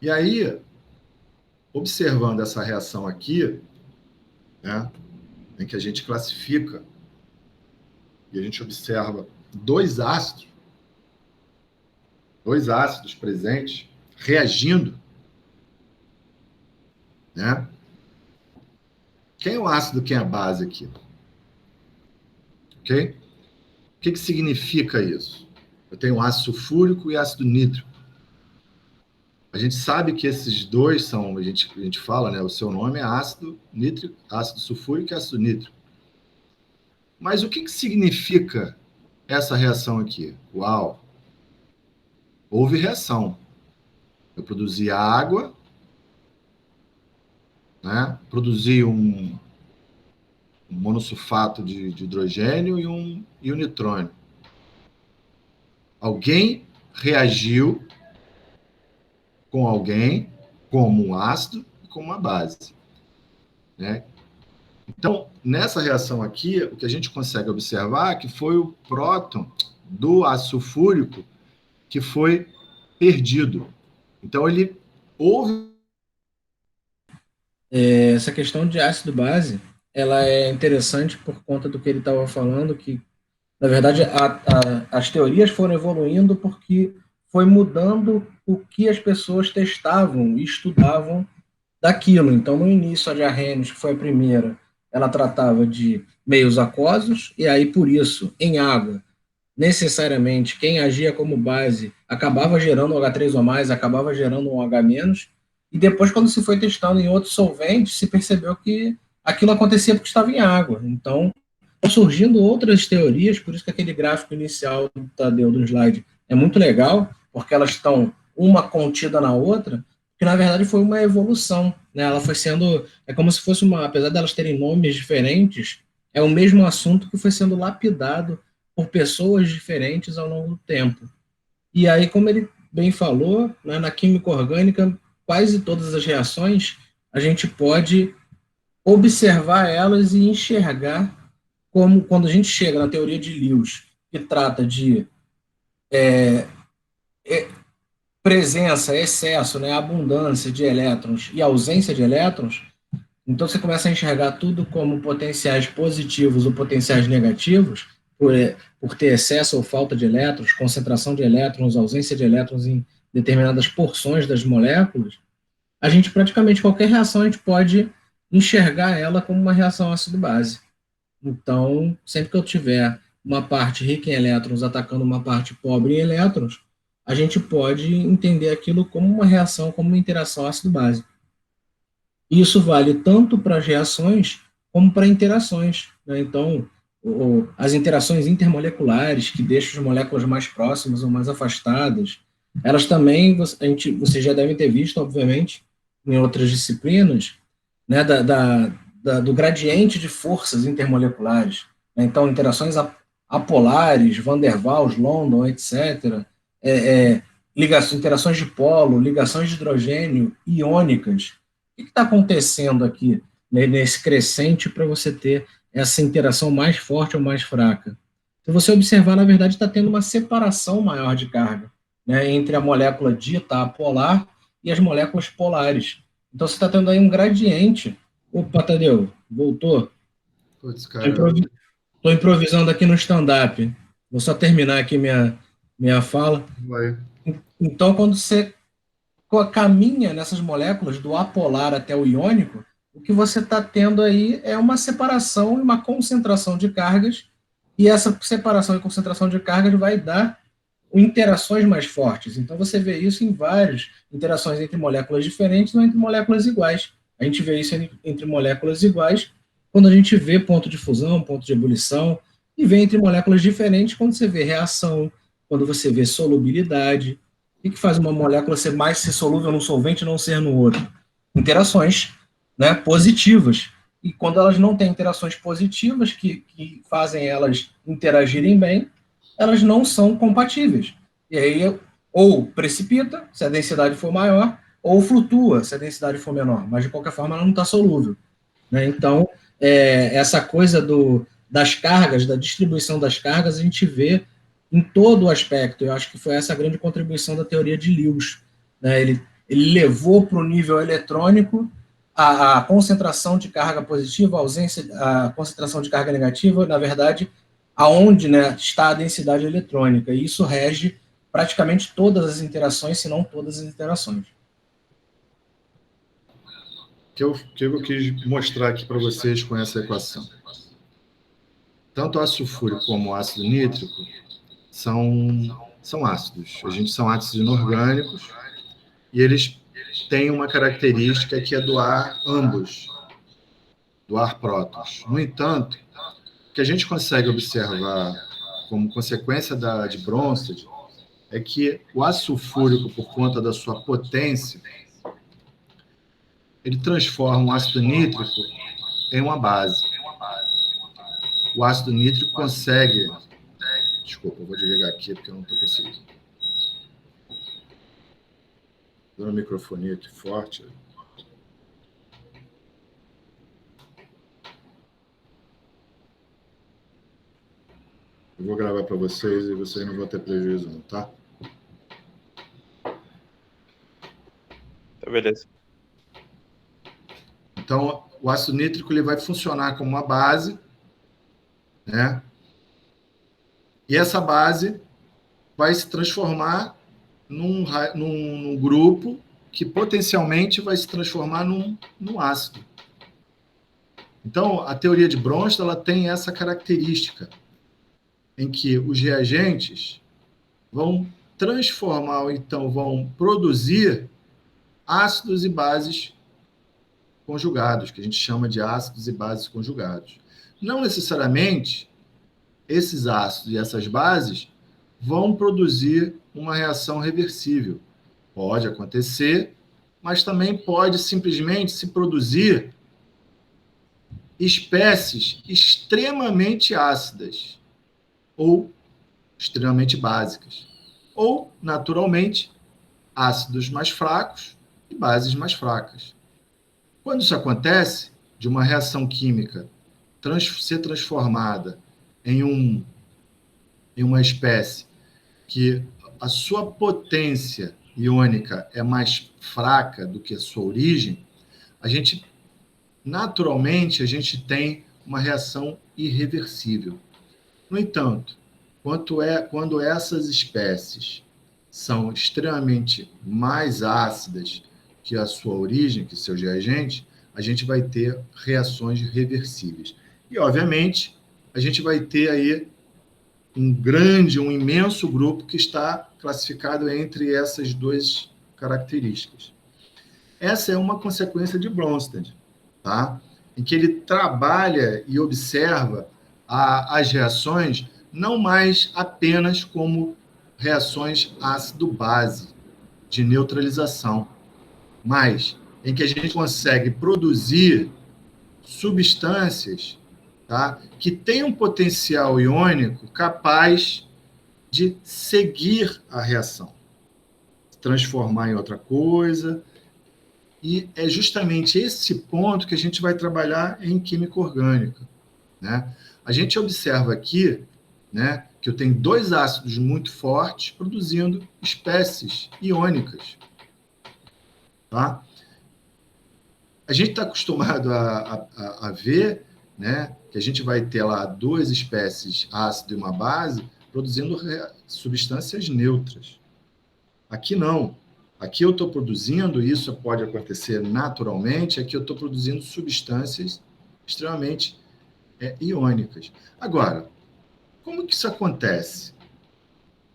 E aí, observando essa reação aqui, né, em que a gente classifica e a gente observa dois ácidos presentes reagindo, né? Quem é o ácido, quem é a base aqui? Ok? O que significa isso? Eu tenho ácido sulfúrico e ácido nítrico. A gente sabe que esses dois são, a gente fala, né? O seu nome é ácido nítrico, ácido sulfúrico e ácido nítrico. Mas o que significa essa reação aqui? Uau! Houve reação. Eu produzi água, né? Produzi um monossulfato de hidrogênio e um nitrônio. Alguém reagiu com alguém como um ácido e como uma base, né? Então, nessa reação aqui, o que a gente consegue observar é que foi o próton do ácido sulfúrico que foi perdido. Então, ele houve... Essa questão de ácido-base, ela é interessante por conta do que ele estava falando, que, na verdade, as teorias foram evoluindo porque foi mudando o que as pessoas testavam e estudavam daquilo. Então, no início, a de Arrhenius, que foi a primeira, ela tratava de meios aquosos, e aí, por isso, em água, necessariamente, quem agia como base acabava gerando um H3 ou mais, acabava gerando um H-, e depois, quando se foi testando em outros solventes, se percebeu que aquilo acontecia porque estava em água. Então, surgindo outras teorias, por isso que aquele gráfico inicial do Tadeu do slide é muito legal, porque elas estão uma contida na outra, que na verdade foi uma evolução, né? Ela foi sendo, é como se fosse uma, apesar delas terem nomes diferentes, é o mesmo assunto que foi sendo lapidado por pessoas diferentes ao longo do tempo. E aí, como ele bem falou, né, na química orgânica, quase todas as reações a gente pode observar elas e enxergar como quando a gente chega na teoria de Lewis, que trata de presença, excesso, né, abundância de elétrons e ausência de elétrons, então você começa a enxergar tudo como potenciais positivos ou potenciais negativos, por ter excesso ou falta de elétrons, concentração de elétrons, ausência de elétrons em determinadas porções das moléculas, a gente praticamente qualquer reação a gente pode enxergar ela como uma reação ácido-base. Então, sempre que eu tiver uma parte rica em elétrons atacando uma parte pobre em elétrons, a gente pode entender aquilo como uma reação, como uma interação ácido-base. Isso vale tanto para as reações como para interações, né? Então, as interações intermoleculares, que deixam as moléculas mais próximas ou mais afastadas, elas também, vocês já devem ter visto, obviamente, em outras disciplinas, né, do gradiente de forças intermoleculares. Né? Então, interações apolares, Van der Waals, London, etc., interações de polo, ligações de hidrogênio iônicas. O que está acontecendo aqui, né, nesse crescente para você ter essa interação mais forte ou mais fraca? Se você observar, na verdade, está tendo uma separação maior de carga, né, entre a molécula dita apolar e as moléculas polares. Então, você está tendo aí um gradiente. Opa, Tadeu, voltou? Putz, cara, Estou improvisando aqui no stand-up. Vou só terminar aqui minha fala. vai. Então, quando você caminha nessas moléculas do apolar até o iônico, o que você está tendo aí é uma separação e uma concentração de cargas, e essa separação e concentração de cargas vai dar interações mais fortes. Então você vê isso em várias interações entre moléculas diferentes ou entre moléculas iguais. A gente vê isso entre moléculas iguais quando a gente vê ponto de fusão, ponto de ebulição, e vê entre moléculas diferentes quando você vê reação, quando você vê solubilidade. O que faz uma molécula ser solúvel num solvente e não ser no outro? Interações, né, positivas. E quando elas não têm interações positivas que fazem elas interagirem bem, elas não são compatíveis. E aí, ou precipita, se a densidade for maior, ou flutua, se a densidade for menor. Mas, de qualquer forma, ela não está solúvel. Né? Então, essa coisa das cargas, da distribuição das cargas, a gente vê em todo o aspecto. Eu acho que foi essa a grande contribuição da teoria de Lewis. Né? Ele Ele levou para o nível eletrônico a concentração de carga positiva, a concentração de carga negativa, na verdade, aonde, né, está a densidade eletrônica. E isso rege praticamente todas as interações, se não todas as interações. Que eu quis mostrar aqui para vocês com essa equação. Tanto o ácido sulfúrico como o ácido nítrico são ácidos. São ácidos inorgânicos e eles têm uma característica que é doar ambos, doar prótons. No entanto, o que a gente consegue observar como consequência de Bronsted é que o ácido sulfúrico, por conta da sua potência, ele transforma o ácido nítrico em uma base. O ácido nítrico consegue... Desculpa, eu vou desligar aqui porque eu não estou conseguindo. Dando a microfonia aqui forte. Eu vou gravar para vocês e vocês não vão ter prejuízo, não, tá? Tá, beleza. Então, o ácido nítrico ele vai funcionar como uma base, né? E essa base vai se transformar num grupo que potencialmente vai se transformar num ácido. Então, a teoria de Bronsted ela tem essa característica em que os reagentes vão transformar, ou então vão produzir ácidos e bases conjugados, que a gente chama de ácidos e bases conjugados. Não necessariamente esses ácidos e essas bases vão produzir uma reação reversível. Pode acontecer, mas também pode simplesmente se produzir espécies extremamente ácidas ou extremamente básicas, ou, naturalmente, ácidos mais fracos e bases mais fracas. Quando isso acontece, de uma reação química ser transformada em uma espécie que a sua potência iônica é mais fraca do que a sua origem, naturalmente, a gente tem uma reação irreversível. No entanto, quando essas espécies são extremamente mais ácidas que a sua origem, que seus reagentes, a gente vai ter reações reversíveis. E, obviamente, a gente vai ter aí um imenso grupo que está classificado entre essas duas características. Essa é uma consequência de Bronsted, tá? Em que ele trabalha e observa as reações não mais apenas como reações ácido-base de neutralização, mas em que a gente consegue produzir substâncias, tá, que têm um potencial iônico capaz de seguir a reação, transformar em outra coisa. E é justamente esse ponto que a gente vai trabalhar em química orgânica, né? A gente observa aqui, né, que eu tenho dois ácidos muito fortes produzindo espécies iônicas. Tá? A gente está acostumado a ver, né, que a gente vai ter lá duas espécies, ácido e uma base, produzindo substâncias neutras. Aqui não. Aqui eu estou produzindo, isso pode acontecer naturalmente, aqui eu estou produzindo substâncias extremamente iônicas. Agora, como que isso acontece?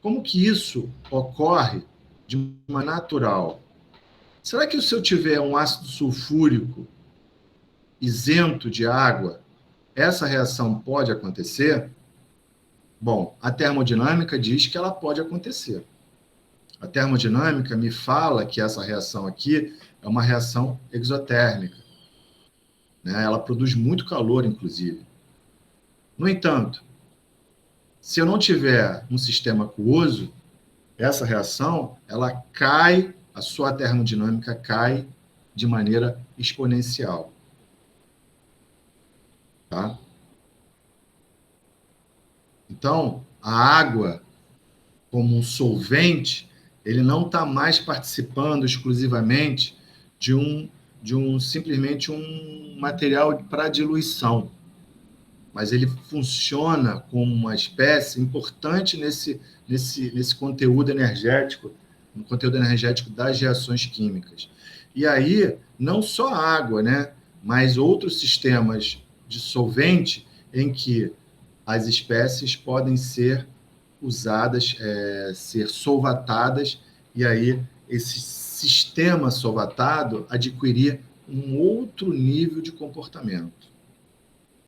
Como que isso ocorre de uma natural? Será que se eu tiver um ácido sulfúrico isento de água, essa reação pode acontecer? Bom, a termodinâmica diz que ela pode acontecer. A termodinâmica me fala que essa reação aqui é uma reação exotérmica, né? Ela produz muito calor, inclusive. No entanto, se eu não tiver um sistema aquoso, essa reação, ela cai, a sua termodinâmica cai de maneira exponencial. Tá? Então, a água, como um solvente, Ele não está mais participando exclusivamente de simplesmente um material para diluição, mas ele funciona como uma espécie importante nesse conteúdo energético, no conteúdo energético das reações químicas. E aí, não só a água, né, mas outros sistemas de solvente em que as espécies podem ser usadas, ser solvatadas, e aí esse sistema solvatado adquirir um outro nível de comportamento.